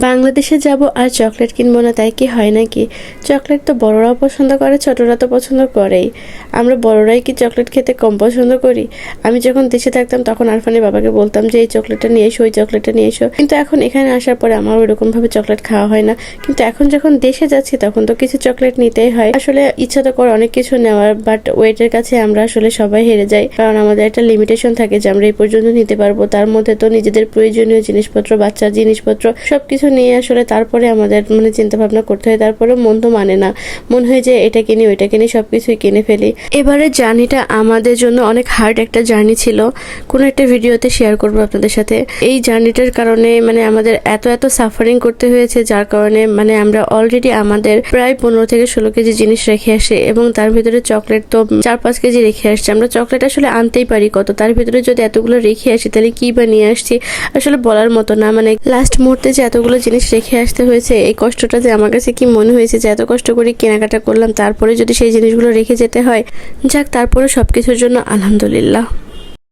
বাংলাদেশে যাব আর চকলেট কিনবো না তাই কি হয় নাকি? চকলেট তো বড়রাও পছন্দ করে, ছোটরা তো পছন্দ করেই। আমরা বড়রাই কি চকলেট খেতে কম পছন্দ করি? আমি যখন দেশে থাকতাম তখন আরফানের বাবাকে বলতাম যে এই চকলেটটা নিয়ে এসো, ওই চকলেটটা নিয়ে এসো, কিন্তু এখন এখানে আসার পরে আমার ওইরকম ভাবে চকলেট খাওয়া হয় না। কিন্তু এখন যখন দেশে যাচ্ছি তখন তো কিছু চকলেট নিতেই হয়। আসলে ইচ্ছা তো করে অনেক কিছু নেওয়ার, বাট ওয়েটের কাছে আমরা আসলে সবাই হেরে যাই, কারণ আমাদের একটা লিমিটেশন থাকে যে আমরা এই পর্যন্ত নিতে পারবো। তার মধ্যে তো নিজেদের প্রয়োজনীয় জিনিসপত্র, বাচ্চার জিনিসপত্র সবকিছু নিয়ে আসলে তারপরে আমাদের চিন্তা ভাবনা করতে হয়। তারপরে মন তো মানে না, মনে হয় যে এটা কিনি ওইটা কিনি, সবকিছুই কিনে ফেলি। এবারে জার্নিটা আমাদের জন্য অনেক হার্ড একটা জার্নি ছিল, কোনো একটা ভিডিওতে শেয়ার করবো আপনাদের সাথে। এই জার্নিটার কারণে আমাদের এত সাফারিং করতে হয়েছে, যার কারণে আমরা অলরেডি আমাদের প্রায় 15 থেকে 16 কেজি জিনিস রেখে আসে, এবং তার ভিতরে চকলেট তো 4-5 কেজি রেখে আসছে। আমরা চকলেট আসলে আনতেই পারি কত, তার ভিতরে যদি এতগুলো রেখে আসি তাহলে কি বা নিয়ে আসছি আসলে বলার মতো না। লাস্ট মুহূর্তে যে এতগুলো জিনিস রেখে আসতে হয়েছে, এই কষ্টটা যে আমার কাছে কি মনে হয়েছে যে এত কষ্ট করে কেনাকাটা করলাম, তারপরে যদি সেই জিনিসগুলো রেখে যেতে হয়। যাক, তারপরে সবকিছুর জন্য আলহামদুলিল্লাহ।